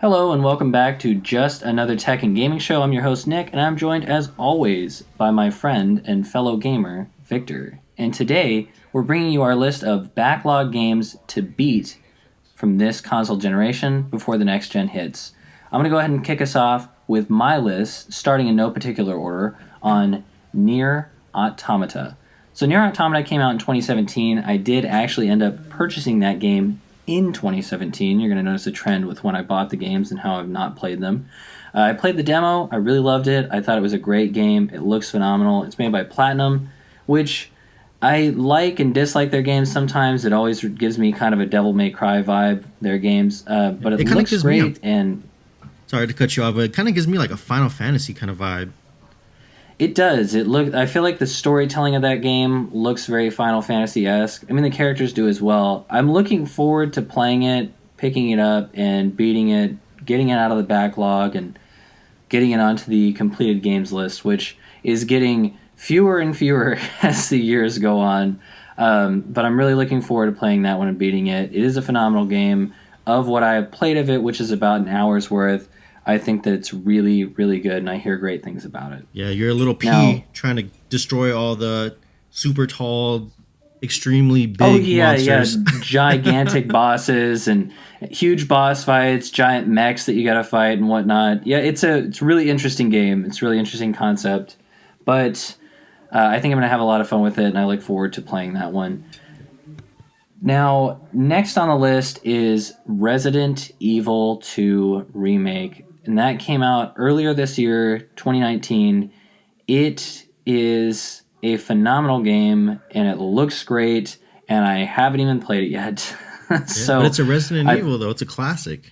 Hello and welcome back to Just Another Tech and Gaming Show. I'm your host Nick, and I'm joined as always by my friend and fellow gamer, Victor. And today, we're bringing you our list of backlog games to beat from this console generation before the next gen hits. I'm going to go ahead and kick us off with my list, starting in no particular order, on NieR Automata. So NieR Automata came out in 2017. I did actually end up purchasing that game in 2017. You're going to notice a trend with when I bought the games and how I've not played them. I played the demo. I really loved it. I thought it was a great game. It looks phenomenal. It's made by Platinum, which I like and dislike their games sometimes. It always gives me kind of a Devil May Cry vibe, their games. But it looks great. And sorry to cut you off, but it kind of gives me like a Final Fantasy kind of vibe. It does. I feel like the storytelling of that game looks very Final Fantasy-esque. I mean, the characters do as well. I'm looking forward to playing it, picking it up, and beating it, getting it out of the backlog, and getting it onto the completed games list, which is getting fewer and fewer as the years go on. But I'm really looking forward to playing that one and beating it. It is a phenomenal game. Of what I have played of it, which is about an hour's worth, I think that it's really, really good, and I hear great things about it. Yeah, you're a little pea trying to destroy all the super tall, extremely big monsters. Yeah, gigantic bosses and huge boss fights, giant mechs that you got to fight and whatnot. Yeah, it's a really interesting game. It's a really interesting concept, but I think I'm going to have a lot of fun with it, and I look forward to playing that one. Now, next on the list is Resident Evil 2 Remake. And that came out earlier this year, 2019. It is a phenomenal game, and it looks great, and I haven't even played it yet. So, but it's a Resident Evil, though. It's a classic.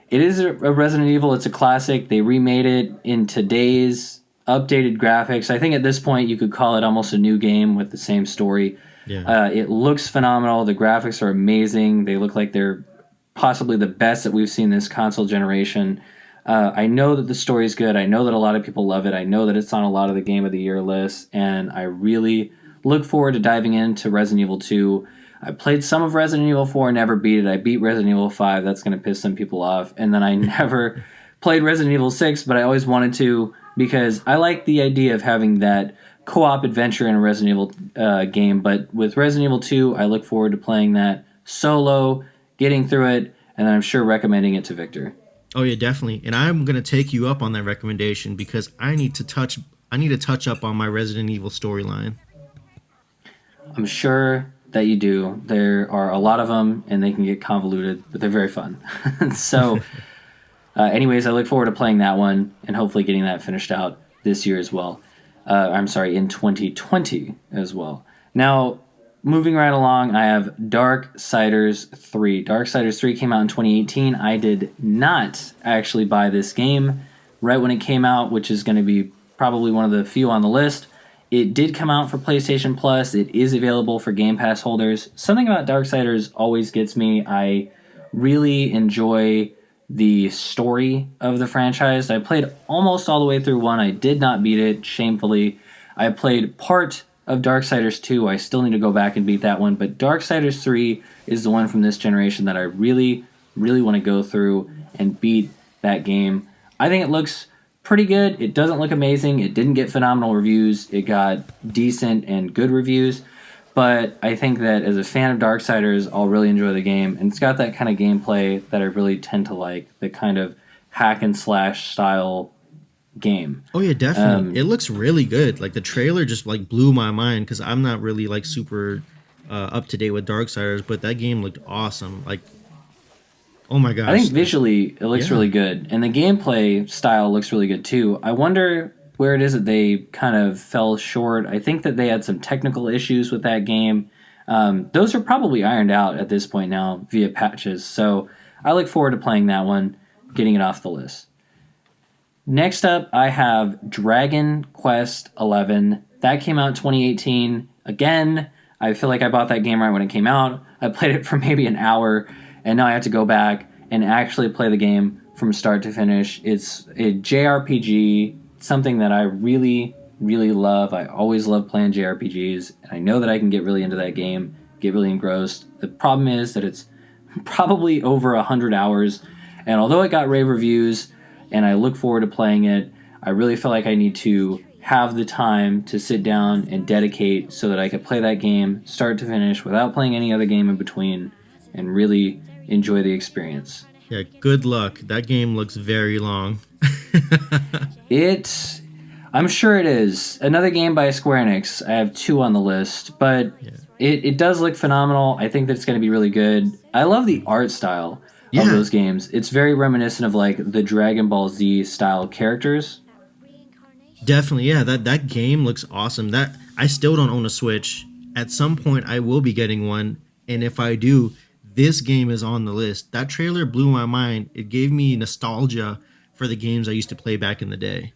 It is a Resident Evil. It's a classic. They remade it in today's updated graphics. I think at this point you could call it almost a new game with the same story. Yeah. It looks phenomenal. The graphics are amazing. They look like they're possibly the best that we've seen this console generation. I know that the story is good. I know that a lot of people love it. I know that it's on a lot of the Game of the Year lists, and I really look forward to diving into Resident Evil 2. I played some of Resident Evil 4, never beat it. I beat Resident Evil 5. That's going to piss some people off. And then I never played Resident Evil 6, but I always wanted to because I like the idea of having that co-op adventure in a Resident Evil game. But with Resident Evil 2, I look forward to playing that solo, getting through it, and I'm sure recommending it to Victor. Oh yeah, definitely. And I'm gonna take you up on that recommendation because I need to touch up on my Resident Evil storyline. I'm sure that you do. There are a lot of them, and they can get convoluted, but they're very fun. So, anyways, I look forward to playing that one and hopefully getting that finished out this year as well. In 2020 as well. Now, moving right along, I have Darksiders 3. Darksiders 3 came out in 2018. I did not actually buy this game right when it came out, which is going to be probably one of the few on the list. It did come out for PlayStation Plus. It is available for Game Pass holders. Something about Darksiders always gets me. I really enjoy the story of the franchise. I played almost all the way through 1. I did not beat it, shamefully. I played part of Darksiders 2. I still need to go back and beat that one, but Darksiders 3 is the one from this generation that I really, really want to go through and beat that game. I think it looks pretty good. It doesn't look amazing. It didn't get phenomenal reviews. It got decent and good reviews, but I think that as a fan of Darksiders, I'll really enjoy the game, and it's got that kind of gameplay that I really tend to like, the kind of hack and slash style game. Oh yeah, definitely. It looks really good. Like the trailer just like blew my mind because I'm not really like super up to date with Darksiders, but that game looked awesome. Like, oh my gosh. I think visually it looks really good, and the gameplay style looks really good too. I wonder where it is that they kind of fell short. I think that they had some technical issues with that game. Those are probably ironed out at this point now via patches, so I look forward to playing that one, getting it off the list. Next up, I have Dragon Quest XI. That came out in 2018. Again, I feel like I bought that game right when it came out. I played it for maybe an hour, and now I have to go back and actually play the game from start to finish. It's a JRPG, something that I really, really love. I always love playing JRPGs, and I know that I can get really into that game, get really engrossed. The problem is that it's probably over 100 hours, And although it got rave reviews and I look forward to playing it, I really feel like I need to have the time to sit down and dedicate so that I could play that game start to finish without playing any other game in between and really enjoy the experience. Yeah, good luck. That game looks very long. It, I'm sure it is. Another game by Square Enix. I have two on the list, but Yeah. it does look phenomenal. I think that it's going to be really good. I love the art style of Yeah, those games. It's very reminiscent of like the Dragon Ball Z style characters. definitely. Yeah, that game looks awesome. That I still don't own a Switch. At some point I will be getting one, and if I do, this game is on the list. That trailer blew my mind. It gave me nostalgia for the games I used to play back in the day.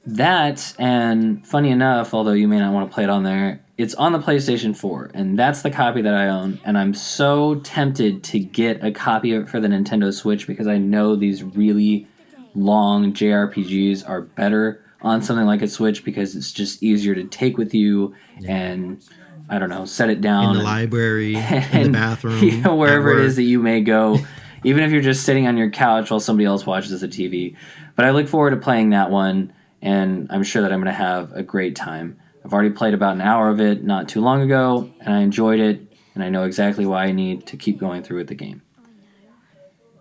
That, and funny enough, although you may not want to play it on there, it's on the PlayStation 4, and that's the copy that I own. And I'm so tempted to get a copy of it for the Nintendo Switch because I know these really long JRPGs are better on something like a Switch because it's just easier to take with you Yeah. and, I don't know, set it In the down library, in the and bathroom, at wherever it is work. that you may go, even if you're just sitting on your couch while somebody else watches the TV. But I look forward to playing that one, and I'm sure that I'm going to have a great time. I've already played about an hour of it not too long ago, and I enjoyed it, and I know exactly why I need to keep going through with the game.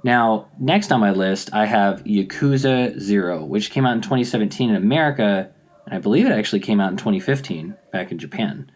Now, next on my list, I have Yakuza 0, which came out in 2017 in America, and I believe it actually came out in 2015 back in Japan.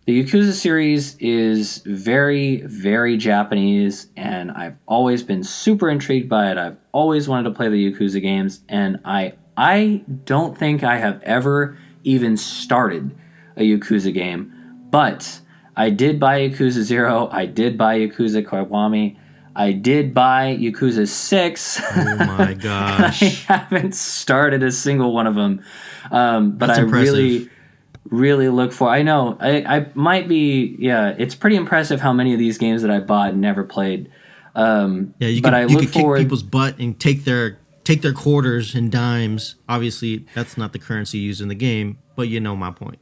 The Yakuza series is very, very Japanese, and I've always been super intrigued by it. I've always wanted to play the Yakuza games, and I don't think I have ever even started a Yakuza game, but I did buy Yakuza 0, I did buy Yakuza Kiwami, I did buy Yakuza 6, Oh my and I gosh. haven't started a single one of them. But That's I impressive. really look for. I know I might be. Yeah, it's pretty impressive how many of these games that I bought and never played. Yeah, But I you look could kick forward. people's butt and take their quarters and dimes. Obviously, that's not the currency used in the game, but you know my point.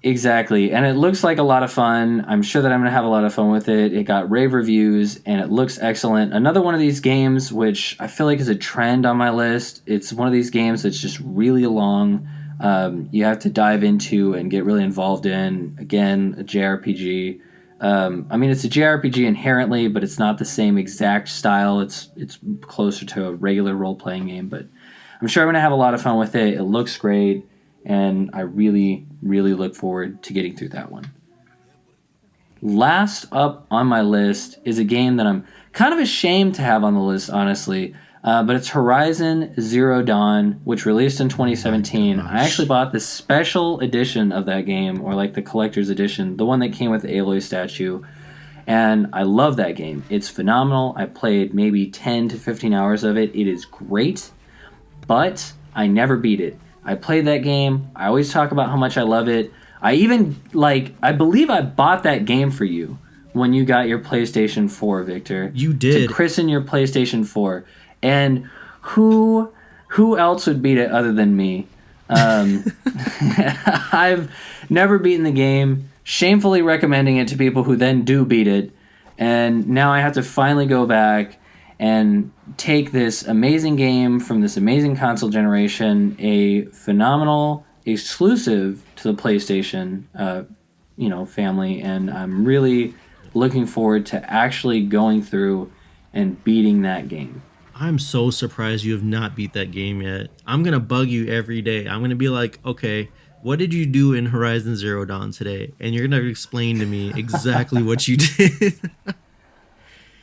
Exactly, and it looks like a lot of fun. I'm sure that I'm going to have a lot of fun with it. It got rave reviews, and it looks excellent. Another one of these games, which I feel like is a trend on my list. It's one of these games that's just really long. You have to dive into and get really involved in. Again, a JRPG. I mean, it's a JRPG inherently, but it's not the same exact style. It's closer to a regular role playing game, but I'm sure I'm going to have a lot of fun with it. It looks great, and I really look forward to getting through that one. Last up on my list is a game that I'm kind of ashamed to have on the list, honestly. But it's Horizon Zero Dawn, which released in Oh my 2017. I actually gosh. bought the special edition of that game, or like the collector's edition, the one that came with the Aloy statue. And I love that game. It's phenomenal. I played maybe 10 to 15 hours of it. It is great, but I never beat it. I played that game. I always talk about how much I love it. I even like I believe I bought that game for you when you got your PlayStation 4, Victor, You to did. christen your PlayStation 4. And who who else would beat it other than me? Um, I've never beaten the game, shamefully recommending it to people who then do beat it, and now I have to finally go back and take this amazing game from this amazing console generation, a phenomenal exclusive to the PlayStation, family, and I'm really looking forward to actually going through and beating that game. I'm so surprised you have not beat that game yet. I'm gonna bug you every day. I'm gonna be like, okay, what did you do in Horizon Zero Dawn today? And you're gonna explain to me exactly what you did.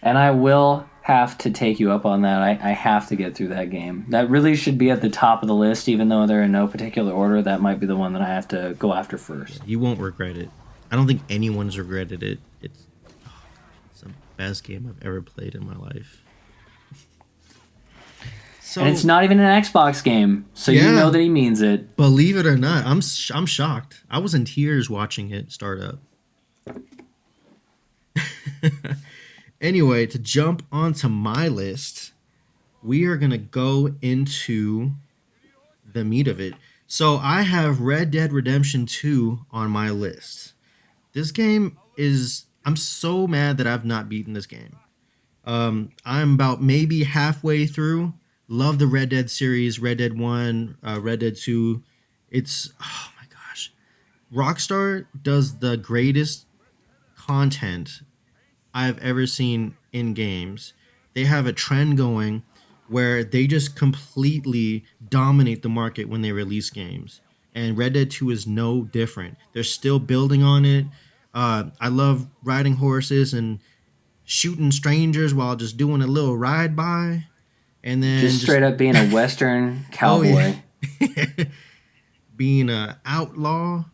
And I will have to take you up on that. I have to get through that game. That really should be at the top of the list, even though they're in no particular order. That might be the one that I have to go after first. You won't regret it. I don't think anyone's regretted it. It's the best game I've ever played in my life. And it's So not even an Xbox game, so you know yeah, that he means it. believe it or not, I'm shocked. I was in tears watching it start up. Anyway, to jump onto my list, we are gonna go into the meat of it. So I have Red Dead Redemption 2 on my list. This game is I'm so mad that I've not beaten this game. I'm about maybe halfway through. Love the Red Dead series, Red Dead 1, Red Dead 2. It's, oh my gosh. Rockstar does the greatest content I've ever seen in games. They have a trend going where they just completely dominate the market when they release games. And Red Dead 2 is no different. They're still building on it. I love riding horses and shooting strangers while just doing a little ride by. And then Just just, straight up being a Western oh yeah, cowboy. being a outlaw.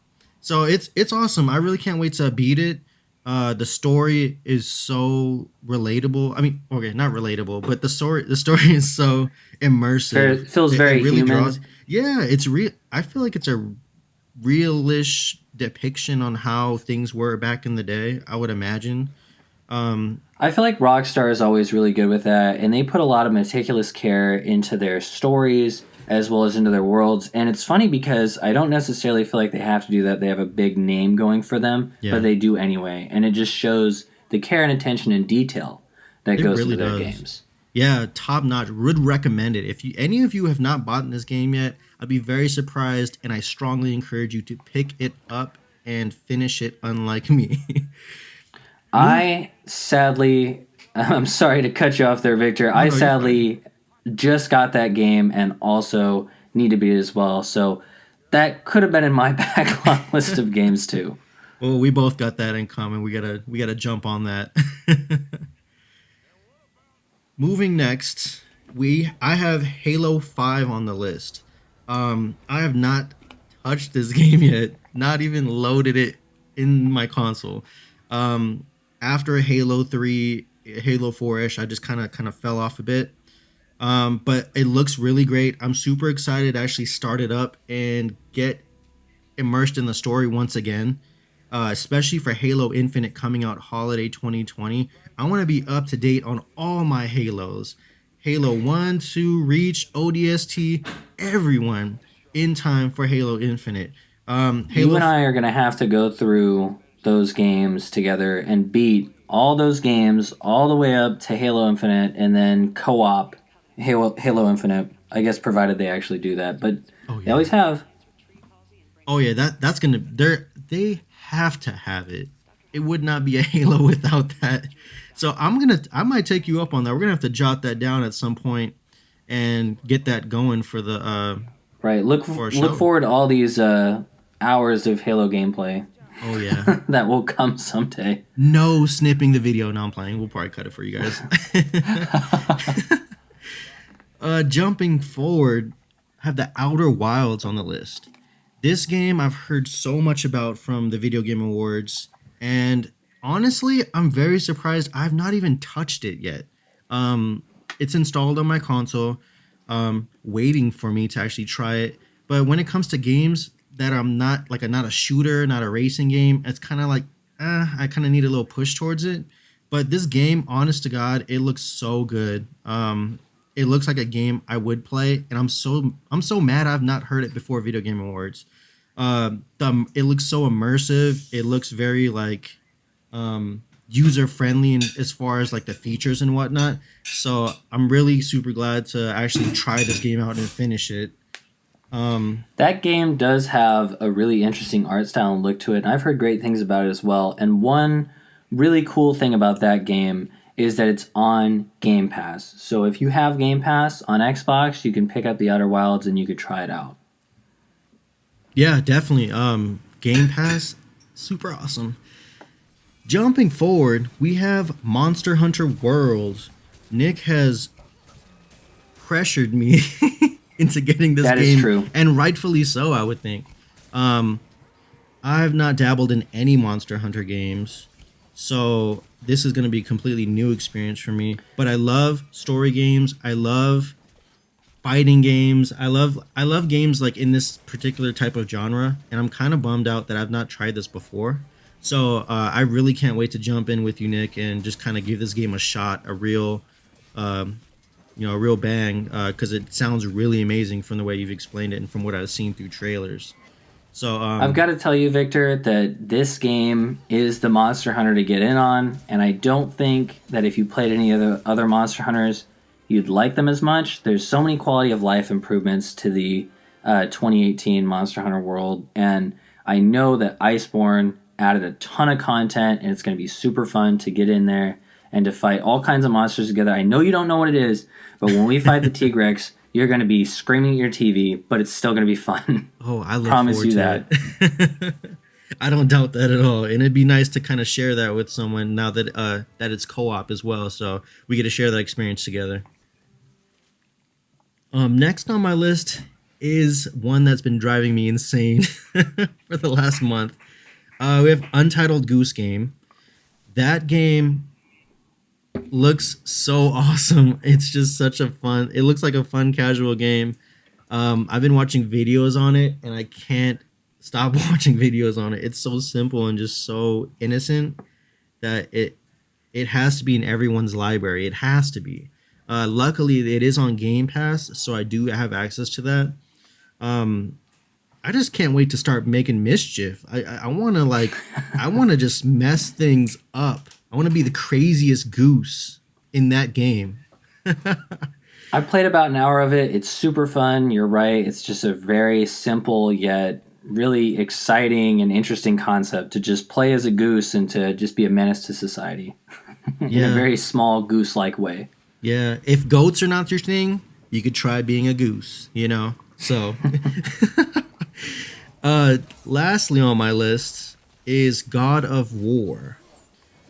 So it's awesome. I really can't wait to beat it. The story is so relatable. I mean, okay, not relatable, but the story is so immersive. Feels It very really draws. human. Yeah, it's real. I feel like it's a realish depiction on how things were back in the day. I would imagine. Um, I feel like Rockstar is always really good with that, and they put a lot of meticulous care into their stories as well as into their worlds. And it's funny because I don't necessarily feel like they have to do that. They have a big name going for them, but yeah, they do anyway. And it just shows the care and attention and detail that it goes really into their does. games. Yeah, top notch. Would recommend it. If you any of you have not bought this game yet, I'd be very surprised, and I strongly encourage you to pick it up and finish it. Unlike me, move. I sadly, I'm sorry to cut you off there, Victor. Oh I no, you're fine. sadly just got that game and also need to beat it as well. So that could have been in my backlog list of games too. Well, we both got that in common. We gotta jump on that. Moving next, we I have Halo 5 on the list. I have not touched this game yet, not even loaded it in my console. Um, After Halo 3, Halo 4ish, I just kind of fell off a bit. But it looks really great. I'm super excited to actually start it up and get immersed in the story once again, especially for Halo Infinite coming out holiday 2020. I want to be up to date on all my Halos. Halo 1, 2, Reach, ODST, everyone in time for Halo Infinite. You Halo. and I are going to have to go through those games together and beat all those games all the way up to Halo Infinite and then co op Halo Infinite. I guess provided they actually do that, but Oh they always yeah. have. Oh yeah. That's gonna. They have to have it. It would not be a Halo without that. So I might take you up on that. We're gonna have to jot that down at some point and get that going Right. for a Look show. forward to all these hours of Halo gameplay Oh yeah. that will come someday. No snipping the video. No, I'm playing. We'll probably cut it for you guys. Jumping forward, I have the Outer Wilds on the list. This game I've heard so much about from the Video Game Awards, and honestly, I'm very surprised I've not even touched it yet. Um, it's installed on my console, waiting for me to actually try it. But when it comes to games that I'm not like not a shooter, not a racing game, it's kind of like I kind of need a little push towards it. But this game, honest to God, it looks so good. It looks like a game I would play, and I'm so mad I've not heard it before Video Game Awards. It looks so immersive. It looks very like user friendly and as far as like the features and whatnot. So I'm really super glad to actually try this game out and finish it. Um, That game does have a really interesting art style and look to it, and I've heard great things about it as well. And one really cool thing about that game is that it's on Game Pass. So if you have Game Pass on Xbox, you can pick up the Outer Wilds and you could try it out. yeah, definitely. Game Pass, super awesome. Jumping forward, we have Monster Hunter World. Nick has pressured me into getting this That is game, true. and rightfully so, I would think. Um, I've not dabbled in any Monster Hunter games, so this is going to be a completely new experience for me. But I love story games. I love fighting games. I love games like in this particular type of genre, and I'm kind of bummed out that I've not tried this before. So I really can't wait to jump in with you, Nick, and just kind of give this game a shot, um, a real bang, because it sounds really amazing from the way you've explained it and from what I've seen through trailers. So I've got to tell you, Victor, that this game is the Monster Hunter to get in on, and I don't think that if you played any of the other Monster Hunters, you'd like them as much. There's so many quality of life improvements to the 2018 Monster Hunter world, and I know that Iceborne added a ton of content, and it's going to be super fun to get in there and to fight all kinds of monsters together. I know you don't know what it is, but when we fight the Tigrex, you're going to be screaming at your TV, but it's still going to be fun. oh, I look Promise forward you to that. it. I don't doubt that at all, and it'd be nice to kind of share that with someone now that that it's co-op as well, so we get to share that experience together. Next on my list is one that's been driving me insane for the last month. We have Untitled Goose Game. That game looks so awesome. It's just such a fun. It looks like a fun casual game. I've been watching videos on it, and I can't stop watching videos on it. It's so simple and just so innocent that it has to be in everyone's library. It has to be. Luckily, it is on Game Pass, so I do have access to that. Um, I just can't wait to start making mischief. I want to I want to just mess things up. I want to be the craziest goose in that game. I played about an hour of it. It's super fun. You're right. It's just a very simple yet really exciting and interesting concept to just play as a goose and to just be a menace to society in a Yeah, very small goose-like way. yeah. If goats are not your thing, you could try being a goose. So, lastly on my list is God of War.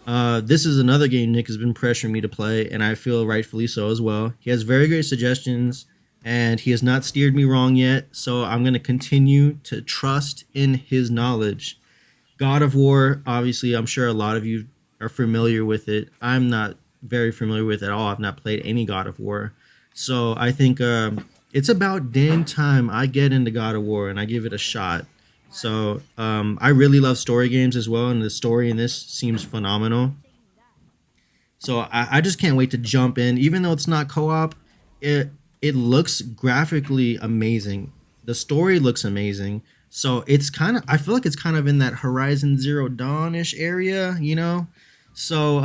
This is another game Nick has been pressuring me to play, and I feel rightfully so as well. He has very great suggestions, and he has not steered me wrong yet, so I'm going to continue to trust in his knowledge. God of War, obviously, I'm sure a lot of you are familiar with it. I'm not very familiar with it at all. I've not played any God of War. So I think it's about damn time I get into God of War and I give it a shot. So I really love story games as well, and the story in this seems phenomenal. So I just can't wait to jump in. Even though it's not co-op, it looks graphically amazing. The story looks amazing. So it's kind of I feel like it's kind of in that Horizon Zero Dawn-ish area. So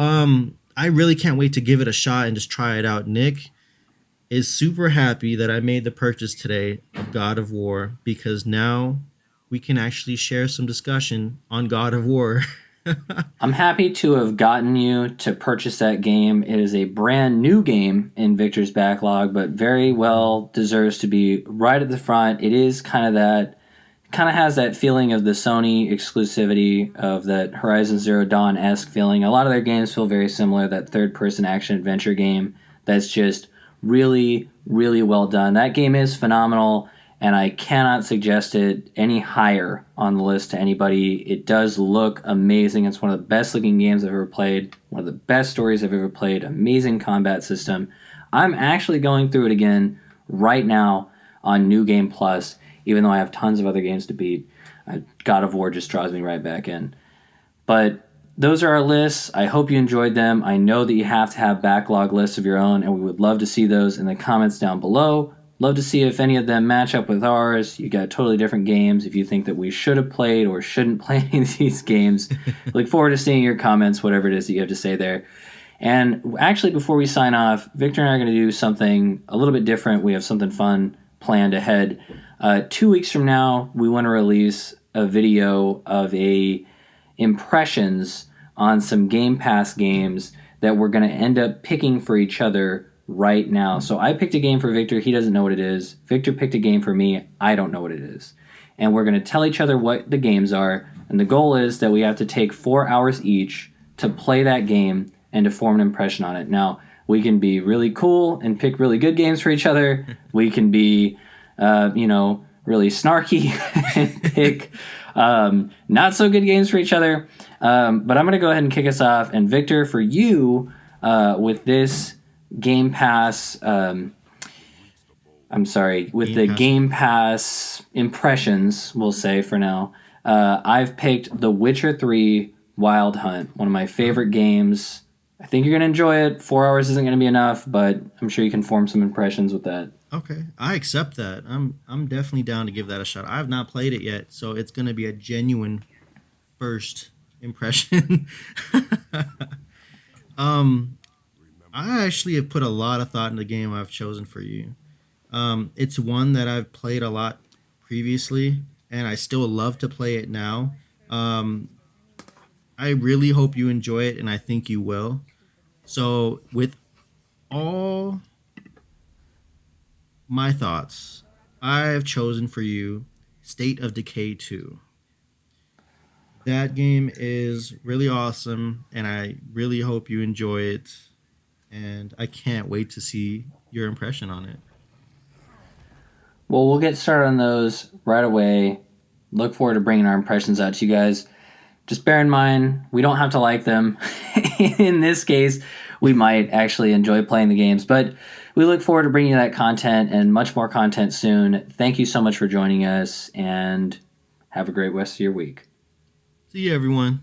I really can't wait to give it a shot and just try it out. Nick is super happy that I made the purchase today of God of War because now we can actually share some discussion on God of War. I'm happy to have gotten you to purchase that game. It is a brand new game in Victor's backlog, but very well deserves to be right at the front. It is kind of has that feeling of the Sony exclusivity of that Horizon Zero Dawn-esque feeling. A lot of their games feel very similar, that third-person action-adventure game that's just really, really well done. That game is phenomenal, and I cannot suggest it any higher on the list to anybody. It does look amazing. It's one of the best-looking games I've ever played, one of the best stories I've ever played, amazing combat system. I'm actually going through it again right now on New Game Plus, even though I have tons of other games to beat. God of War just draws me right back in. But those are our lists. I hope you enjoyed them. I know that you have to have backlog lists of your own, and we would love to see those in the comments down below. Love to see if any of them match up with ours. You got totally different games. If you think that we should have played or shouldn't play any of these games, look forward to seeing your comments, whatever it is that you have to say there. And actually, before we sign off, Victor and I are going to do something a little bit different. We have something fun planned ahead. 2 weeks from now, we want to release a video of impressions on some Game Pass games that we're going to end up picking for each other right now. So I picked a game for Victor. He doesn't know what it is. Victor picked a game for me. I don't know what it is. And we're going to tell each other what the games are. And the goal is that we have to take 4 hours each to play that game and to form an impression on it. Now, we can be really cool and pick really good games for each other. We can be, really snarky and pick not so good games for each other. But I'm going to go ahead and kick us off. And Victor, for you, with this Game Pass, Game Pass impressions, we'll say for now, I've picked The Witcher 3 Wild Hunt, one of my favorite games. I think you're going to enjoy it. 4 hours isn't going to be enough, but I'm sure you can form some impressions with that. Okay, I accept that. I'm definitely down to give that a shot. I have not played it yet, so it's gonna be a genuine first impression. um, I actually have put a lot of thought in the game I've chosen for you. It's one that I've played a lot previously, and I still love to play it now. Um, I really hope you enjoy it, and I think you will. So, with all my thoughts, I have chosen for you State of Decay 2. That game is really awesome, and I really hope you enjoy it. And I can't wait to see your impression on it. Well, we'll get started on those right away. Look forward to bringing our impressions out to you guys. Just bear in mind, we don't have to like them. In this case, we might actually enjoy playing the games, but we look forward to bringing you that content and much more content soon. Thank you so much for joining us, and have a great rest of your week. See you, everyone.